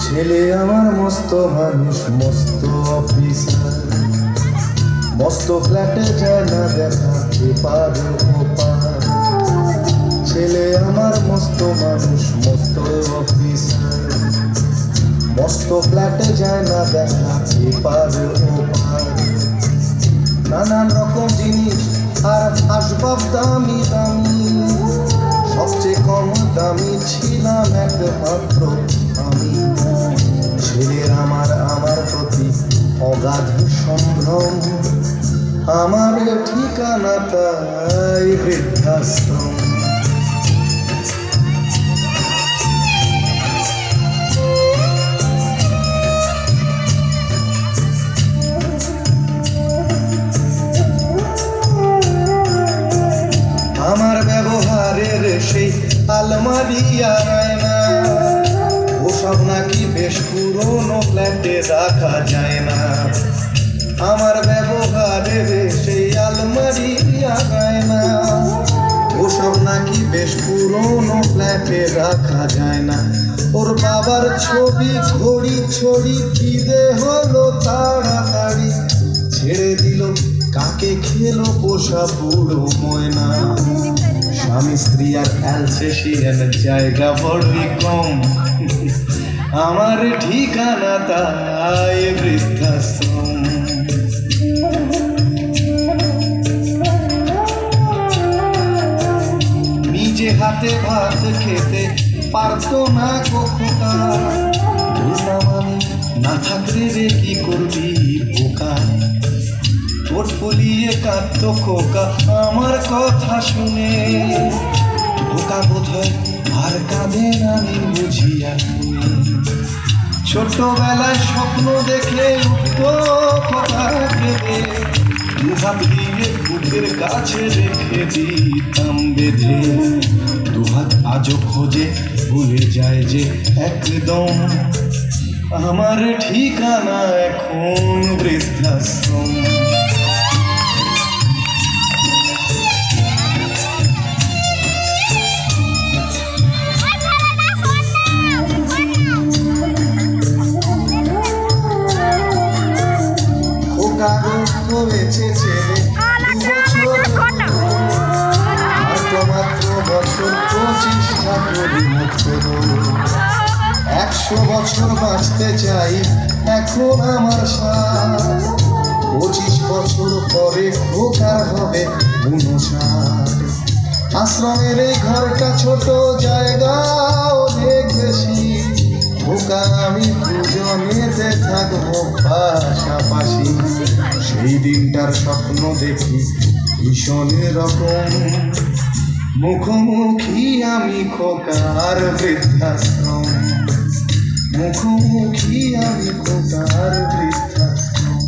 ছেলে আমার মস্ত মানুষ, মস্ত অফিসার, মস্ত ফ্ল্যাটে যায় না দেখা এপার ওপার। ছেলে আমার মস্ত মানুষ, মস্ত অফিসার, মস্ত ফ্ল্যাটে যায় না দেখা এপার ওপার। নানান রকম জিনিস আর আসবাব দামি দামি, সবচেয়ে কম দামি ছিলাম একমাত্র আমি। ছেলের আমার প্রতি অগাধ সম্ভ্রম, আমার ঠিকানা তাই বৃদ্ধাশ্রম। আমার ব্যবহারের সেই আলমারি আর আয়না, ওসব নাকি বেশ পুরনো ফ্ল্যাটে রাখা যায় না। আমার ব্যবহারের সেই আলমারি আর আয়না, ওসব নাকি বেশ পুরনো ফ্ল্যাটে রাখা যায় না। ওর বাবার ছবি ঘড়ি ছড়ি খিদে হলো তাড়াতাড়ি, ছেড়ে দিল কাকে খেলো পোষা বুড়ো ময়না। স্বামী স্ত্রী আর অ্যালসেশিয়ান জায়গা বড়ই কম, আমার ঠিকানা তাই বৃদ্ধাশ্রম। নিজে হাতে ভাত খেতে পারতো না খোকা, বললাম আমি না থাকলে রে কি করবি বোকা। ঠোঁট ফুলিয়ে কাঁদতো খোকা আমার কথা শুনে, খোকা বোধহয় আর কাঁদে না আমি বুঝিয়া শুনে। ছোটবেলায় স্বপ্ন দেখে উঠতো খোকা কেঁদে, দুহাত দিয়ে বুকের কাছে রেখে দিতাম বেঁধে। দুহাত আজও খোঁজে ভুলে যায় যে একদম, আমার ঠিকানা এখন বৃদ্ধাশ্রম। হয়েছে ছেলে মাত্র বছর 25 ঠাকুরি মুক্ত। 100 বছর বাঁচতে চাই এখন আমার সাথ, 25 বছর পরে খোকার হবে 59। আশ্রমের এই ঘরটা ছোট, জায়গা অনেক বেশি, খোকা আমি দুজনেতে থাকবো পাশাপাশি। সেই দিনটার স্বপ্ন দেখি ভীষণ রকম, মুখোমুখি আমি খোকার বৃদ্ধাশ্রম। মুখোমুখি আমি খোকার বৃদ্ধাশ্রম,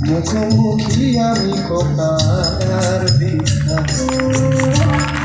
মুখোমুখি আমি খোকার বৃদ্ধাশ্রম।